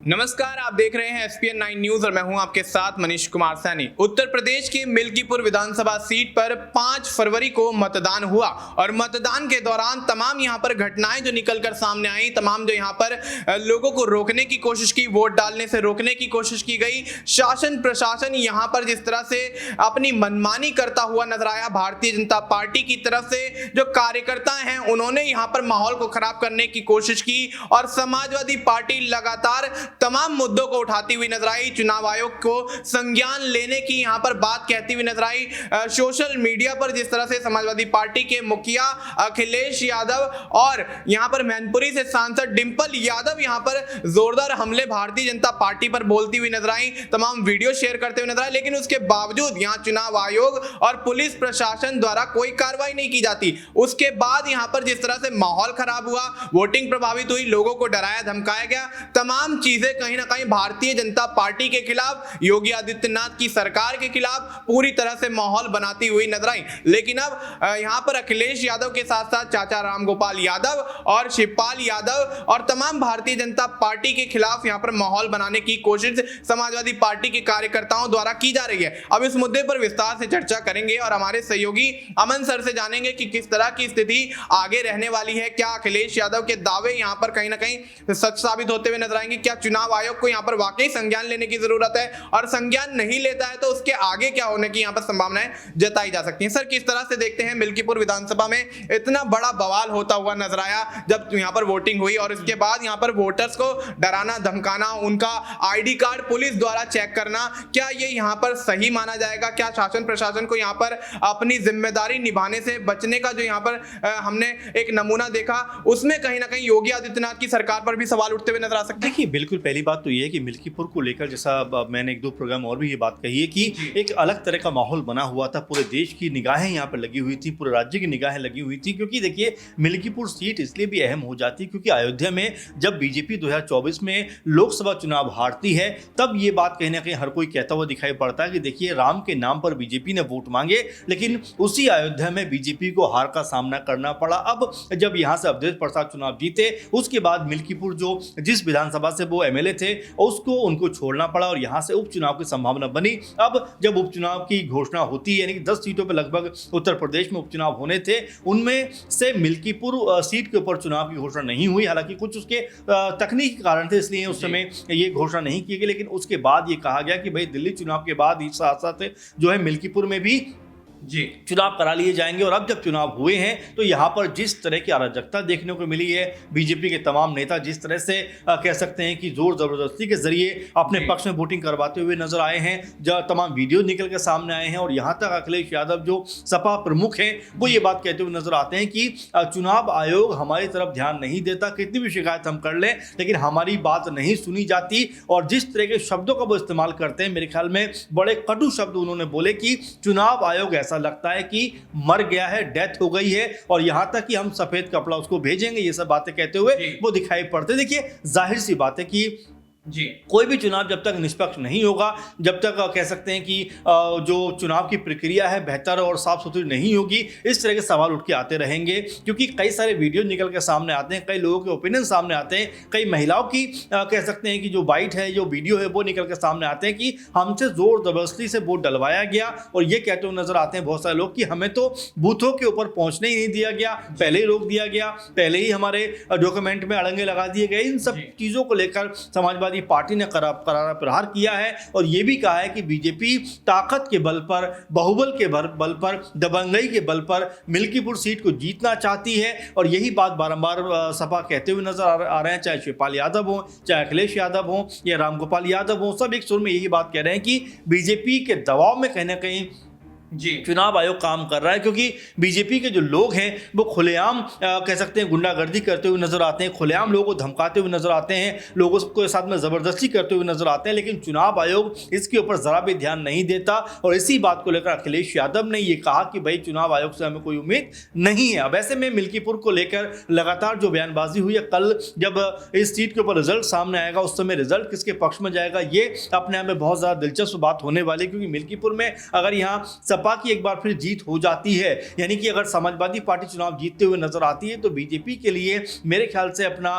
नमस्कार, आप देख रहे हैं SPN 9 न्यूज और मैं हूं आपके साथ मनीष कुमार सैनी। उत्तर प्रदेश की मिल्कीपुर विधानसभा सीट पर 5 फरवरी को मतदान हुआ और मतदान के दौरान तमाम यहां पर घटनाएं जो निकलकर सामने आई, तमाम जो यहां पर लोगों को रोकने की कोशिश की, वोट डालने से रोकने की कोशिश की गई। शासन प्रशासन यहां पर जिस तरह से अपनी मनमानी करता हुआ नजर आया, भारतीय जनता पार्टी की तरफ से जो कार्यकर्ता हैं उन्होंने यहां पर माहौल को खराब करने की कोशिश की और समाजवादी पार्टी लगातार तमाम मुद्दों को उठाती हुई नजर आई। चुनाव आयोग को संज्ञान लेने की यहां पर बात कहती हुई नजर आई। सोशल मीडिया पर जिस तरह से समाजवादी पार्टी के मुखिया अखिलेश यादव और यहां पर मैनपुरी से सांसद डिंपल यादव यहां पर जोरदार हमले भारतीय जनता पार्टी पर बोलती हुई नजर आई, तमाम वीडियो शेयर करते हुए नजर आए, लेकिन उसके बावजूद यहां चुनाव आयोग और पुलिस प्रशासन द्वारा कोई कार्रवाई नहीं की जाती। उसके बाद यहां पर जिस तरह से माहौल खराब हुआ, वोटिंग प्रभावित हुई, लोगों को डराया धमकाया गया, तमाम चीजें कहीं ना कहीं भारतीय जनता पार्टी के खिलाफ, योगी आदित्यनाथ की सरकार के खिलाफ पूरी तरह से माहौल बनाती हुई नजर आई। लेकिन अब यहां पर अखिलेश यादव के साथ साथ चाचा रामगोपाल यादव और शिवपाल यादव और तमाम भारतीय जनता पार्टी के खिलाफ यहां पर माहौल बनाने की कोशिश समाजवादी पार्टी के कार्यकर्ताओं द्वारा की जा रही है। अब इस मुद्दे पर विस्तार से चर्चा करेंगे और हमारे सहयोगी अमन सर से जानेंगे कि किस तरह की स्थिति आगे रहने वाली है। क्या अखिलेश यादव के दावे यहां पर कहीं ना कहीं सच साबित होते हुए नजर आएंगे? क्या चुनाव आयोग को यहां पर वाकई संज्ञान लेने की जरूरत है, और संज्ञान नहीं लेता है तो उसके आगे क्या होने की यहां पर संभावनाएं जताई जा सकती हैं? सर, किस तरह से देखते हैं मिल्कीपुर विधानसभा में इतना बड़ा बवाल होता हुआ नजर आया जब यहां पर वोटिंग हुई और इसके बाद यहां पर वोटर्स को डराना धमकाना, उनका आईडी कार्ड पुलिस द्वारा चेक करना, क्या ये यहां पर सही माना जाएगा? क्या शासन प्रशासन को यहां पर अपनी जिम्मेदारी निभाने से बचने का जो यहां पर हमने एक नमूना देखा, उसमें कहीं ना कहीं योगी आदित्यनाथ की सरकार पर भी सवाल उठते हुए नजर आ सकते हैं? देखिए, बिल्कुल पहली बात तो ये है कि मिल्कीपुर को लेकर, जैसा मैंने एक दो प्रोग्राम और भी ये बात कही है कि एक अलग तरह का माहौल बना हुआ था। पूरे देश की निगाहें यहाँ पर लगी हुई थी, पूरे राज्य की निगाहें लगी हुई थी, क्योंकि देखिए मिल्कीपुर सीट इसलिए भी अहम हो जाती क्योंकि अयोध्या में जब बीजेपी 2024 में लोकसभा चुनाव हारती है, तब ये बात कहीं ना कहीं हर कोई कहता हुआ दिखाई पड़ता है कि देखिए राम के नाम पर बीजेपी ने वोट मांगे, लेकिन उसी अयोध्या में बीजेपी को हार का सामना करना पड़ा। अब जब यहाँ से अवधेश प्रसाद चुनाव जीते, उसके बाद मिल्कीपुर जो जिस विधानसभा से वो एमएलए थे उसको उनको छोड़ना पड़ा और यहां से उपचुनाव की संभावना बनी। अब जब उपचुनाव की घोषणा होती है, यानी कि 10 सीटों पर लगभग उत्तर प्रदेश में उपचुनाव होने थे, उनमें से मिल्कीपुर सीट के ऊपर चुनाव की घोषणा नहीं हुई। हालांकि कुछ उसके तकनीकी कारण थे, इसलिए उस समय ये घोषणा नहीं की गई, लेकिन उसके बाद ये कहा गया कि भाई दिल्ली चुनाव के बाद ही साथ साथ जो है मिल्कीपुर में भी चुनाव करा लिए जाएंगे। और अब जब चुनाव हुए हैं तो यहाँ पर जिस तरह की अराजकता देखने को मिली है, बीजेपी के तमाम नेता जिस तरह से कह सकते हैं कि जोर जबरदस्ती के जरिए अपने पक्ष में वोटिंग करवाते हुए नजर आए हैं, जब तमाम वीडियो निकल के सामने आए हैं, और यहाँ तक अखिलेश यादव जो सपा प्रमुख हैं वो ये बात कहते हुए नजर आते हैं कि चुनाव आयोग हमारी तरफ ध्यान नहीं देता, कितनी भी शिकायत हम कर लें लेकिन हमारी बात नहीं सुनी जाती। और जिस तरह के शब्दों का वो इस्तेमाल करते हैं, मेरे ख्याल में बड़े कटु शब्द उन्होंने बोले कि चुनाव आयोग ऐसा लगता है कि मर गया है, डेथ हो गई है, और यहां तक कि हम सफेद कपड़ा उसको भेजेंगे, ये सब बातें कहते हुए वो दिखाई पड़ते। देखिए, जाहिर सी बात है कि कोई भी चुनाव जब तक निष्पक्ष नहीं होगा, जब तक कह सकते हैं कि जो चुनाव की प्रक्रिया है बेहतर और साफ सुथरी नहीं होगी, इस तरह के सवाल उठ के आते रहेंगे। क्योंकि कई सारे वीडियो निकल के सामने आते हैं, कई लोगों के ओपिनियन सामने आते हैं, कई महिलाओं की कह सकते हैं कि जो बाइट है, जो वीडियो है, वो निकल के सामने आते हैं कि हमसे जोर जबरदस्ती से वोट डलवाया गया, और ये कहते हुए नजर आते हैं बहुत सारे लोग कि हमें तो बूथों के ऊपर पहुंचने ही नहीं दिया गया, पहले ही रोक दिया गया, पहले ही हमारे डॉक्यूमेंट में अड़ंगे लगा दिए गए। इन सब चीज़ों को लेकर समाजवादी पार्टी ने करारा प्रहार किया है और यह भी कहा है कि बीजेपी ताकत के बल पर, बाहुबल के बल पर, दबंगई के बल पर मिल्कीपुर सीट को जीतना चाहती है। और यही बात बारंबार सपा कहते हुए नजर आ रहे हैं, चाहे शिवपाल यादव हो, चाहे अखिलेश यादव हो या रामगोपाल यादव हो, सब एक सुर में यही बात कह रहे हैं कि बीजेपी के दबाव में कहीं ना कहीं चुनाव आयोग काम कर रहा है। क्योंकि बीजेपी के जो लोग हैं वो खुलेआम कह सकते हैं गुंडागर्दी करते हुए नजर आते हैं, खुलेआम लोगों को धमकाते हुए नजर आते हैं, लोगों के साथ में जबरदस्ती करते हुए नजर आते हैं, लेकिन चुनाव आयोग इसके ऊपर जरा भी ध्यान नहीं देता। और इसी बात को लेकर अखिलेश यादव ने यह कहा कि भाई चुनाव आयोग से हमें कोई उम्मीद नहीं है। अब ऐसे में मिल्कीपुर को लेकर लगातार जो बयानबाजी हुई है, कल जब इस सीट के ऊपर रिजल्ट सामने आएगा उस समय रिजल्ट किसके पक्ष में जाएगा, ये अपने आप में बहुत ज्यादा दिलचस्प बात होने वाली है। क्योंकि मिल्कीपुर में अगर यहाँ सब सपा की एक बार फिर जीत हो जाती है, यानी कि अगर समाजवादी पार्टी चुनाव जीतते हुए नजर आती है तो बीजेपी के लिए मेरे ख्याल से अपना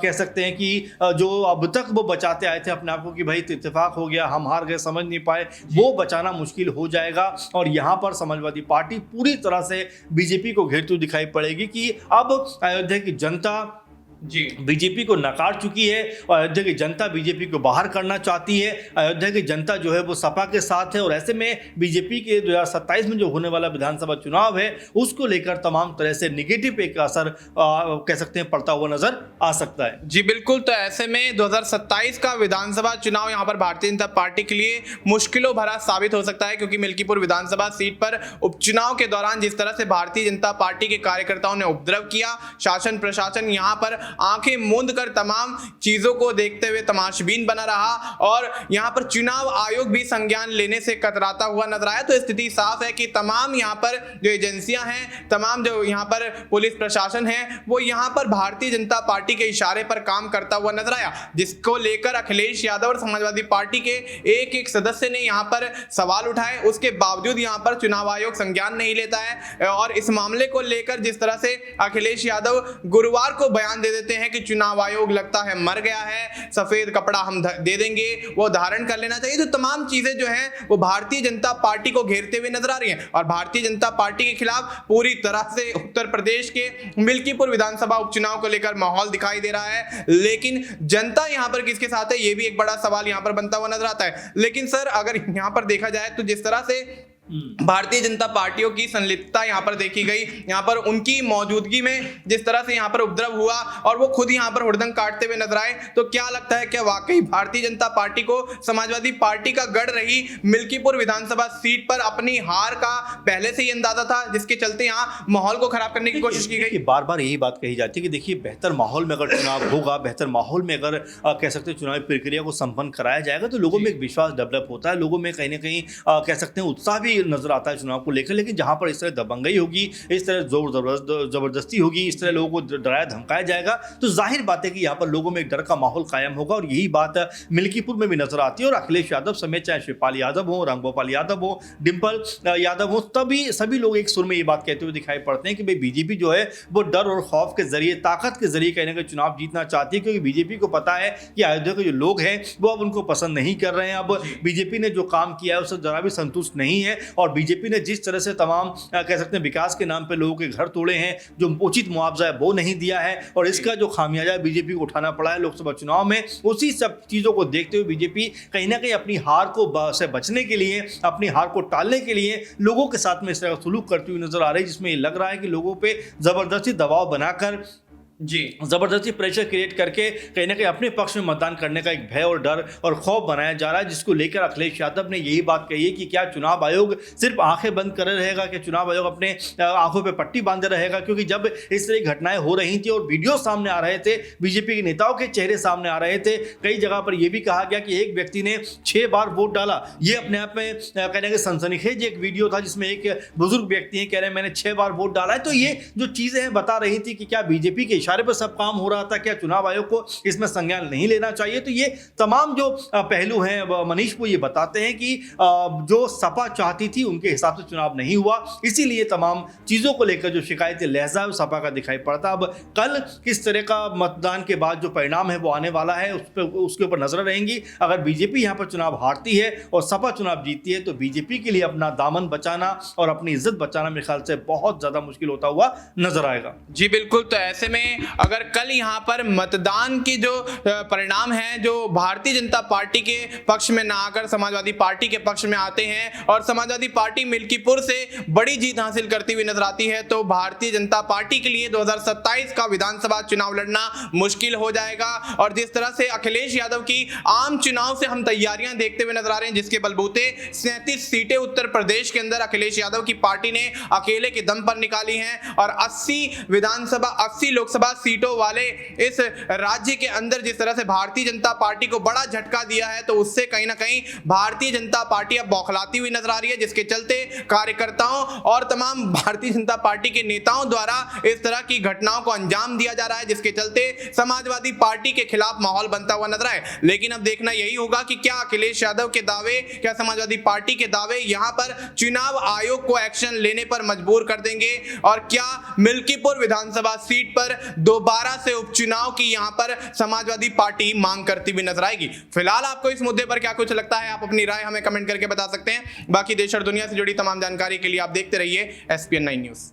कह सकते हैं कि जो अब तक वो बचाते आए थे अपने आप को कि भाई इत्तेफाक हो गया, हम हार गए, समझ नहीं पाए, वो बचाना मुश्किल हो जाएगा। और यहां पर समाजवादी पार्टी पूरी तरह से बीजेपी को घेरती हुई दिखाई पड़ेगी कि अब अयोध्या की जनता जी बीजेपी को नकार चुकी है और अयोध्या की जनता बीजेपी को बाहर करना चाहती है। अयोध्या की जनता जो है वो सपा के साथ है और ऐसे में बीजेपी के 2027 में जो होने वाला विधानसभा चुनाव है उसको लेकर तमाम तरह से निगेटिव एक असर कह सकते हैं पड़ता हुआ नजर आ सकता है। जी बिल्कुल, तो ऐसे में 2027 का विधानसभा चुनाव यहाँ पर भारतीय जनता पार्टी के लिए मुश्किलों भरा साबित हो सकता है, क्योंकि मिल्कीपुर विधानसभा सीट पर उपचुनाव के दौरान जिस तरह से भारतीय जनता पार्टी के कार्यकर्ताओं ने उपद्रव किया, शासन प्रशासन यहाँ पर आंखें मूंद कर तमाम चीजों को देखते हुए तमाशबीन बना रहा और यहाँ पर चुनाव आयोग भी संज्ञान लेने से कतराता हुआ नजर आया। तो स्थिति साफ है कि तमाम यहाँ पर जो एजेंसियां हैं, तमाम जो यहाँ पर पुलिस प्रशासन है, वो यहाँ पर भारतीय जनता पार्टी के इशारे पर काम करता हुआ नजर आया, जिसको लेकर अखिलेश यादव और समाजवादी पार्टी के एक एक सदस्य ने यहाँ पर सवाल उठाए। उसके बावजूद यहाँ पर चुनाव आयोग संज्ञान नहीं लेता है और इस मामले को लेकर जिस तरह से अखिलेश यादव गुरुवार को बयान दे देते हैं कि चुनाव आयोग लगता है मर गया है, सफेद कपड़ा हम दे देंगे, वो धारण कर लेना चाहिए। तो तमाम चीजें जो हैं वो भारतीय जनता पार्टी को घेरते हुए नजर आ रही हैं और भारतीय जनता पार्टी के खिलाफ पूरी तरह से उत्तर प्रदेश के मिल्कीपुर विधानसभा उपचुनाव को लेकर माहौल दिखाई दे रहा है। लेकिन जनता यहां पर किसके साथ है, ये भी एक बड़ा सवाल यहां पर बनता हुआ नजर आता है। लेकिन सर, अगर यहां पर देखा जाए तो जिस तरह से भारतीय जनता पार्टियों की संलिप्तता यहां पर देखी गई, यहां पर उनकी मौजूदगी में जिस तरह से यहां पर उपद्रव हुआ और वो खुद यहां पर हुड़दंग काटते हुए नजर आए, तो क्या लगता है क्या वाकई भारतीय जनता पार्टी को समाजवादी पार्टी का गढ़ रही मिल्कीपुर विधानसभा सीट पर अपनी हार का पहले से ही अंदाजा था, जिसके चलते यहां माहौल को खराब करने की कोशिश की गई? बार बार यही बात कही जाती है कि देखिए, बेहतर माहौल में अगर चुनाव होगा, बेहतर माहौल में अगर कह सकते हैं चुनावी प्रक्रिया को संपन्न कराया जाएगा तो लोगों में एक विश्वास डेवलप होता है, लोगों में कहीं ना कहीं कह सकते हैं उत्साह भी नजर आता है चुनाव को लेकर। लेकिन जहां पर इस तरह दबंगई होगी, इस तरह जोर जबरदस्ती होगी, इस तरह लोगों को डराया धमकाया जाएगा, तो जाहिर बात है कि यहाँ पर लोगों में एक डर का माहौल कायम होगा। और यही बात मिल्कीपुर में भी नजर आती है और अखिलेश यादव समेत चाहे शिवपाल यादव हो, रामगोपाल यादव हो, डिंपल यादव हो, तभी सभी लोग एक सुर में ये बात कहते हुए दिखाई पड़ते हैं कि भाई बीजेपी जो है वो डर और खौफ के जरिए, ताकत के जरिए कहीं ना कहीं चुनाव जीतना चाहती है, क्योंकि बीजेपी को पता है कि अयोध्या के जो लोग हैं वो अब उनको पसंद नहीं कर रहे हैं। अब बीजेपी ने जो काम किया है उससे जरा भी संतुष्ट नहीं है और बीजेपी ने जिस तरह से तमाम कह सकते हैं विकास के नाम पे लोगों के घर तोड़े हैं, जो उचित मुआवजा है वो नहीं दिया है और इसका जो खामियाजा बीजेपी को उठाना पड़ा है लोकसभा चुनाव में, उसी सब चीजों को देखते हुए बीजेपी कहीं ना कहीं अपनी हार को से बचने के लिए, अपनी हार को टालने के लिए लोगों के साथ में इस तरह का सलूक करती हुई नजर आ रही है, जिसमें ये लग रहा है कि लोगों पे जबरदस्ती दबाव बनाकर, जी जबरदस्ती प्रेशर क्रिएट करके कहीं ना कहीं अपने पक्ष में मतदान करने का एक भय और डर और खौफ बनाया जा रहा है, जिसको लेकर अखिलेश यादव ने यही बात कही है कि क्या चुनाव आयोग सिर्फ आंखें बंद करे रहेगा, कि चुनाव आयोग अपने आंखों पे पट्टी बांधे रहेगा? क्योंकि जब इस तरह की घटनाएं हो रही थी और वीडियो सामने आ रहे थे, बीजेपी के नेताओं के चेहरे सामने आ रहे थे, कई जगह पर यह भी कहा गया कि एक व्यक्ति ने 6 बार वोट डाला। ये अपने आप में कहने के सनसनीखेज एक वीडियो था जिसमें एक बुजुर्ग व्यक्ति है कह रहे हैं मैंने 6 बार वोट डाला है। तो ये जो चीजें बता रही थी कि क्या बीजेपी के इशारे पर सब काम हो रहा था, क्या चुनाव आयोग को इसमें संज्ञान नहीं लेना चाहिए? तो ये तमाम जो पहलू हैं मनीष वो ये बताते हैं कि जो सपा चाहती थी उनके हिसाब से चुनाव नहीं हुआ, इसीलिए तमाम चीजों को लेकर जो शिकायतें लहजा सपा का दिखाई पड़ता। अब कल किस तरह का मतदान के बाद जो परिणाम है वो आने वाला है, उसके ऊपर नजर रहेंगी। अगर बीजेपी यहाँ पर चुनाव हारती है और सपा चुनाव जीतती है तो बीजेपी के लिए अपना दामन बचाना और अपनी इज्जत बचाना मेरे ख्याल से बहुत ज्यादा मुश्किल होता हुआ नजर आएगा। जी बिल्कुल, तो ऐसे में अगर कल यहाँ पर मतदान की जो परिणाम है जो भारतीय जनता पार्टी के पक्ष में ना आकर समाजवादी पार्टी के पक्ष में आते हैं और समाजवादी पार्टी मिल्कीपुर से बड़ी जीत हासिल करती हुई नजर आती है, तो भारतीय जनता पार्टी के लिए 2027 का विधानसभा चुनाव लड़ना मुश्किल हो जाएगा। और जिस तरह से अखिलेश यादव की आम चुनाव से हम तैयारियां देखते हुए नजर आ रहे हैं, जिसके बलबूते 37 सीटें उत्तर प्रदेश के अंदर अखिलेश यादव की पार्टी ने अकेले के दम पर निकाली हैं और 80 लोकसभा विधानसभा सीटों वाले इस राज्य के अंदर जिस तरह से भारतीय जनता पार्टी को बड़ा झटका दिया है, तो उससे कहीं ना कहीं भारतीय जनता पार्टी अब बौखलाती हुई नजर आ रही है, जिसके चलते कार्यकर्ताओं और तमाम भारतीय जनता पार्टी के नेताओं द्वारा इस तरह की घटनाओं को अंजाम दिया जा रहा है, जिसके चलते समाजवादी पार्टी के खिलाफ माहौल बनता हुआ नजर आए। लेकिन अब देखना यही होगा कि क्या अखिलेश यादव के दावे, क्या समाजवादी पार्टी के दावे यहां पर चुनाव आयोग को एक्शन लेने पर मजबूर कर देंगे, और क्या मिल्कीपुर विधानसभा सीट पर दोबारा से उपचुनाव की यहां पर समाजवादी पार्टी मांग करती हुई नजर आएगी। फिलहाल आपको इस मुद्दे पर क्या कुछ लगता है, आप अपनी राय हमें कमेंट करके बता सकते हैं। बाकी देश और दुनिया से जुड़ी तमाम जानकारी के लिए आप देखते रहिए SPN9 न्यूज।